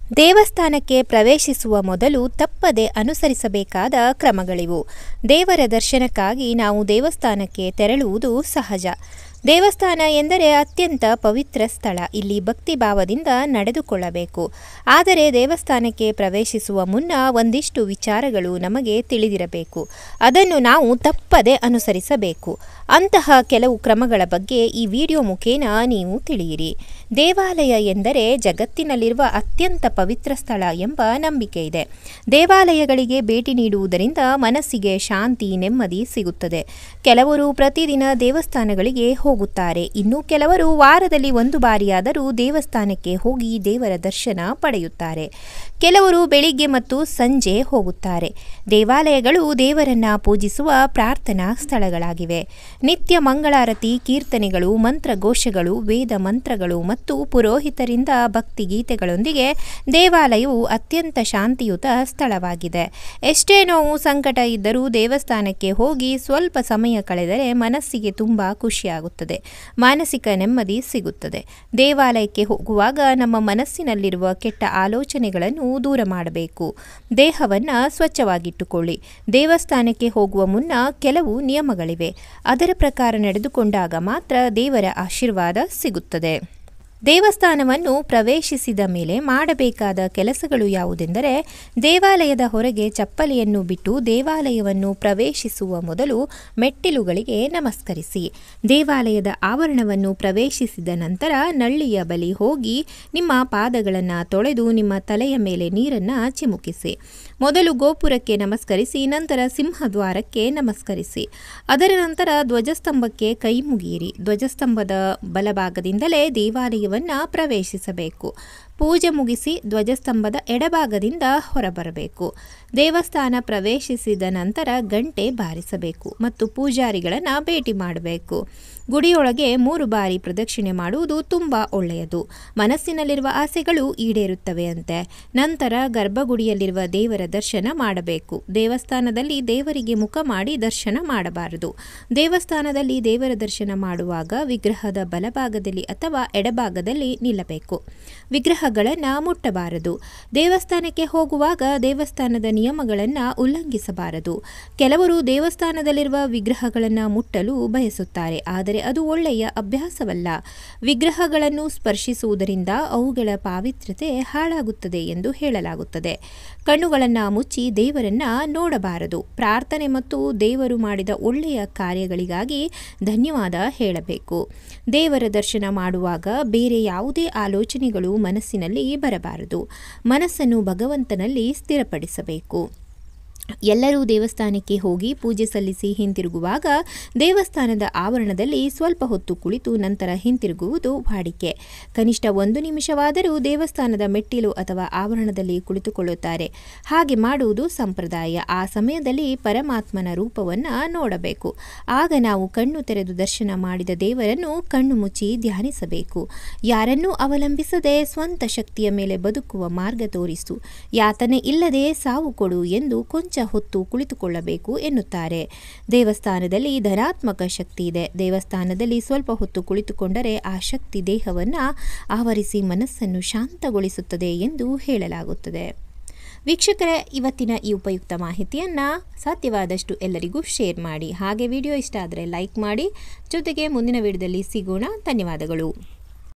ದೇವಸ್ಥಾನಕ್ಕೆ ಪ್ರವೇಶಿಸುವ ಮೊದಲು ತಪ್ಪದೆ ಅನುಸರಿಸಬೇಕಾದ ಕ್ರಮಗಳಿವು. ದೇವರ ದರ್ಶನಕ್ಕಾಗಿ ನಾವು ದೇವಸ್ಥಾನಕ್ಕೆ ತೆರಳುವುದು ಸಹಜ. ದೇವಸ್ಥಾನ ಎಂದರೆ ಅತ್ಯಂತ ಪವಿತ್ರ ಸ್ಥಳ. ಇಲ್ಲಿ ಭಕ್ತಿ ಭಾವದಿಂದ ನಡೆದುಕೊಳ್ಳಬೇಕು. ಆದರೆ ದೇವಸ್ಥಾನಕ್ಕೆ ಪ್ರವೇಶಿಸುವ ಮುನ್ನ ಒಂದಿಷ್ಟು ವಿಚಾರಗಳು ನಮಗೆ ತಿಳಿದಿರಬೇಕು. ಅದನ್ನು ನಾವು ತಪ್ಪದೆ ಅನುಸರಿಸಬೇಕು. ಅಂತಹ ಕೆಲವು ಕ್ರಮಗಳ ಬಗ್ಗೆ ಈ ವಿಡಿಯೋ ಮುಖೇನ ನೀವು ತಿಳಿಯಿರಿ. ದೇವಾಲಯ ಎಂದರೆ ಜಗತ್ತಿನಲ್ಲಿರುವ ಅತ್ಯಂತ ಪವಿತ್ರ ಸ್ಥಳ ಎಂಬ ನಂಬಿಕೆ ಇದೆ. ದೇವಾಲಯಗಳಿಗೆ ಭೇಟಿ ನೀಡುವುದರಿಂದ ಮನಸ್ಸಿಗೆ ಶಾಂತಿ, ನೆಮ್ಮದಿ ಸಿಗುತ್ತದೆ. ಕೆಲವರು ಪ್ರತಿದಿನ ದೇವಸ್ಥಾನಗಳಿಗೆ ಹೋಗುತ್ತಾರೆ. ಇನ್ನು ಕೆಲವರು ವಾರದಲ್ಲಿ ಒಂದು ಬಾರಿಯಾದರೂ ದೇವಸ್ಥಾನಕ್ಕೆ ಹೋಗಿ ದೇವರ ದರ್ಶನ ಪಡೆಯುತ್ತಾರೆ. ಕೆಲವರು ಬೆಳಿಗ್ಗೆ ಮತ್ತು ಸಂಜೆ ಹೋಗುತ್ತಾರೆ. ದೇವಾಲಯಗಳು ದೇವರನ್ನ ಪೂಜಿಸುವ ಪ್ರಾರ್ಥನಾ ಸ್ಥಳಗಳಾಗಿವೆ. ನಿತ್ಯ ಮಂಗಳಾರತಿ, ಕೀರ್ತನೆಗಳು, ಮಂತ್ರಘೋಷಗಳು, ವೇದ ಮಂತ್ರಗಳು ಮತ್ತು ಪುರೋಹಿತರಿಂದ ಭಕ್ತಿಗೀತೆಗಳೊಂದಿಗೆ ದೇವಾಲಯವು ಅತ್ಯಂತ ಶಾಂತಿಯುತ ಸ್ಥಳವಾಗಿದೆ. ಎಷ್ಟೇ ನೋವು, ಸಂಕಟ ಇದ್ದರೂ ದೇವಸ್ಥಾನಕ್ಕೆ ಹೋಗಿ ಸ್ವಲ್ಪ ಸಮಯ ಕಳೆದರೆ ಮನಸ್ಸಿಗೆ ತುಂಬ ಖುಷಿಯಾಗುತ್ತದೆ, ಮಾನಸಿಕ ನೆಮ್ಮದಿ ಸಿಗುತ್ತದೆ. ದೇವಾಲಯಕ್ಕೆ ಹೋಗುವಾಗ ನಮ್ಮ ಮನಸ್ಸಿನಲ್ಲಿರುವ ಕೆಟ್ಟ ಆಲೋಚನೆಗಳನ್ನು ದೂರ ಮಾಡಬೇಕು. ದೇಹವನ್ನು ಸ್ವಚ್ಛವಾಗಿಟ್ಟುಕೊಳ್ಳಿ. ದೇವಸ್ಥಾನಕ್ಕೆ ಹೋಗುವ ಮುನ್ನ ಕೆಲವು ನಿಯಮಗಳಿವೆ. ಅದರ ಪ್ರಕಾರ ನಡೆದುಕೊಂಡಾಗ ಮಾತ್ರ ದೇವರ ಆಶೀರ್ವಾದ ಸಿಗುತ್ತದೆ. ದೇವಸ್ಥಾನವನ್ನು ಪ್ರವೇಶಿಸಿದ ಮೇಲೆ ಮಾಡಬೇಕಾದ ಕೆಲಸಗಳು ಯಾವುದೆಂದರೆ, ದೇವಾಲಯದ ಹೊರಗೆ ಚಪ್ಪಲಿಯನ್ನು ಬಿಟ್ಟು ದೇವಾಲಯವನ್ನು ಪ್ರವೇಶಿಸುವ ಮೊದಲು ಮೆಟ್ಟಿಲುಗಳಿಗೆ ನಮಸ್ಕರಿಸಿ. ದೇವಾಲಯದ ಆವರಣವನ್ನು ಪ್ರವೇಶಿಸಿದ ನಂತರ ನಳ್ಳಿಯ ಬಳಿ ಹೋಗಿ ನಿಮ್ಮ ಪಾದಗಳನ್ನು ತೊಳೆದು ನಿಮ್ಮ ತಲೆಯ ಮೇಲೆ ನೀರನ್ನು ಚಿಮುಕಿಸಿ. ಮೊದಲು ಗೋಪುರಕ್ಕೆ ನಮಸ್ಕರಿಸಿ, ನಂತರ ಸಿಂಹದ್ವಾರಕ್ಕೆ ನಮಸ್ಕರಿಸಿ. ಅದರ ನಂತರ ಧ್ವಜಸ್ತಂಭಕ್ಕೆ ಕೈ ಮುಗಿಯಿರಿ. ಧ್ವಜಸ್ತಂಭದ ಬಲಭಾಗದಿಂದಲೇ ದೇವಾಲಯವನ್ನು ಪ್ರವೇಶಿಸಬೇಕು. ಪೂಜೆ ಮುಗಿಸಿ ಧ್ವಜಸ್ತಂಭದ ಎಡಭಾಗದಿಂದ ಹೊರಬರಬೇಕು. ದೇವಸ್ಥಾನ ಪ್ರವೇಶಿಸಿದ ನಂತರ ಗಂಟೆ ಬಾರಿಸಬೇಕು ಮತ್ತು ಪೂಜಾರಿಗಳನ್ನು ಭೇಟಿ ಮಾಡಬೇಕು. ಗುಡಿಯೊಳಗೆ 3 ಬಾರಿ ಪ್ರದಕ್ಷಿಣೆ ಮಾಡುವುದು ತುಂಬ ಒಳ್ಳೆಯದು. ಮನಸ್ಸಿನಲ್ಲಿರುವ ಆಸೆಗಳು ಈಡೇರುತ್ತವೆ ಅಂತೆ. ನಂತರ ಗರ್ಭಗುಡಿಯಲ್ಲಿರುವ ದೇವರ ದರ್ಶನ ಮಾಡಬೇಕು. ದೇವಸ್ಥಾನದಲ್ಲಿ ದೇವರಿಗೆ ಮುಖ ಮಾಡಿ ದರ್ಶನ ಮಾಡಬಾರದು. ದೇವಸ್ಥಾನದಲ್ಲಿ ದೇವರ ದರ್ಶನ ಮಾಡುವಾಗ ವಿಗ್ರಹದ ಬಲಭಾಗದಲ್ಲಿ ಅಥವಾ ಎಡಭಾಗದಲ್ಲಿ ನಿಲ್ಲಬೇಕು. ವಿಗ್ರಹಗಳನ್ನು ಮುಟ್ಟಬಾರದು. ದೇವಸ್ಥಾನಕ್ಕೆ ಹೋಗುವಾಗ ದೇವಸ್ಥಾನದ ನಿಯಮಗಳನ್ನು ಉಲ್ಲಂಘಿಸಬಾರದು. ಕೆಲವರು ದೇವಸ್ಥಾನದಲ್ಲಿರುವ ವಿಗ್ರಹಗಳನ್ನು ಮುಟ್ಟಲು ಬಯಸುತ್ತಾರೆ, ಆದರೆ ಅದು ಒಳ್ಳೆಯ ಅಭ್ಯಾಸವಲ್ಲ. ವಿಗ್ರಹಗಳನ್ನು ಸ್ಪರ್ಶಿಸುವುದರಿಂದ ಅವುಗಳ ಪಾವಿತ್ರ್ಯತೆ ಹಾಳಾಗುತ್ತದೆ ಎಂದು ಹೇಳಲಾಗುತ್ತದೆ. ಕಣ್ಣುಗಳನ್ನು ಮುಚ್ಚಿ ದೇವರನ್ನ ನೋಡಬಾರದು. ಪ್ರಾರ್ಥನೆ ಮತ್ತು ದೇವರು ಮಾಡಿದ ಒಳ್ಳೆಯ ಕಾರ್ಯಗಳಿಗಾಗಿ ಧನ್ಯವಾದ ಹೇಳಬೇಕು. ದೇವರ ದರ್ಶನ ಮಾಡುವಾಗ ಬೇರೆ ಯಾವುದೇ ಆಲೋಚನೆಗಳು ಮನಸ್ಸಿನಲ್ಲಿ ಬರಬಾರದು. ಮನಸ್ಸನ್ನು ಭಗವಂತನಲ್ಲಿ ಸ್ಥಿರಪಡಿಸಬೇಕು. ಎಲ್ಲರೂ ದೇವಸ್ಥಾನಕ್ಕೆ ಹೋಗಿ ಪೂಜೆ ಸಲ್ಲಿಸಿ ಹಿಂತಿರುಗುವಾಗ ದೇವಸ್ಥಾನದ ಆವರಣದಲ್ಲಿ ಸ್ವಲ್ಪ ಹೊತ್ತು ಕುಳಿತು ನಂತರ ಹಿಂತಿರುಗುವುದು ವಾಡಿಕೆ. ಕನಿಷ್ಠ 1 ನಿಮಿಷವಾದರೂ ದೇವಸ್ಥಾನದ ಮೆಟ್ಟಿಲು ಅಥವಾ ಆವರಣದಲ್ಲಿ ಕುಳಿತುಕೊಳ್ಳುತ್ತಾರೆ. ಹಾಗೆ ಮಾಡುವುದು ಸಂಪ್ರದಾಯ. ಆ ಸಮಯದಲ್ಲಿ ಪರಮಾತ್ಮನ ರೂಪವನ್ನು ನೋಡಬೇಕು. ಆಗ ನಾವು ಕಣ್ಣು ತೆರೆದು ದರ್ಶನ ಮಾಡಿದ ದೇವರನ್ನು ಕಣ್ಣು ಮುಚ್ಚಿ ಧ್ಯಾನಿಸಬೇಕು. ಯಾರನ್ನೂ ಅವಲಂಬಿಸದೆ ಸ್ವಂತ ಶಕ್ತಿಯ ಮೇಲೆ ಬದುಕುವ ಮಾರ್ಗ ತೋರಿಸು. ಯಾತನೆ ಇಲ್ಲದೆ ಸಾವು ಕೊಡು ಎಂದು ಕೊಂಚ ಹೊತ್ತು ಕುಳಿತುಕೊಳ್ಳಬೇಕು ಎನ್ನುತ್ತಾರೆ. ದೇವಸ್ಥಾನದಲ್ಲಿ ಧನಾತ್ಮಕ ಶಕ್ತಿ ಇದೆ. ದೇವಸ್ಥಾನದಲ್ಲಿ ಸ್ವಲ್ಪ ಹೊತ್ತು ಕುಳಿತುಕೊಂಡರೆ ಆ ಶಕ್ತಿ ದೇಹವನ್ನು ಆವರಿಸಿ ಮನಸ್ಸನ್ನು ಶಾಂತಗೊಳಿಸುತ್ತದೆ ಎಂದು ಹೇಳಲಾಗುತ್ತದೆ. ವೀಕ್ಷಕರೇ, ಇವತ್ತಿನ ಈ ಉಪಯುಕ್ತ ಮಾಹಿತಿಯನ್ನು ಸಾಧ್ಯವಾದಷ್ಟು ಎಲ್ಲರಿಗೂ ಶೇರ್ ಮಾಡಿ. ಹಾಗೆ ವಿಡಿಯೋ ಇಷ್ಟ ಆದರೆ ಲೈಕ್ ಮಾಡಿ. ಜೊತೆಗೆ ಮುಂದಿನ ವಿಡಿಯೋದಲ್ಲಿ ಸಿಗೋಣ. ಧನ್ಯವಾದಗಳು.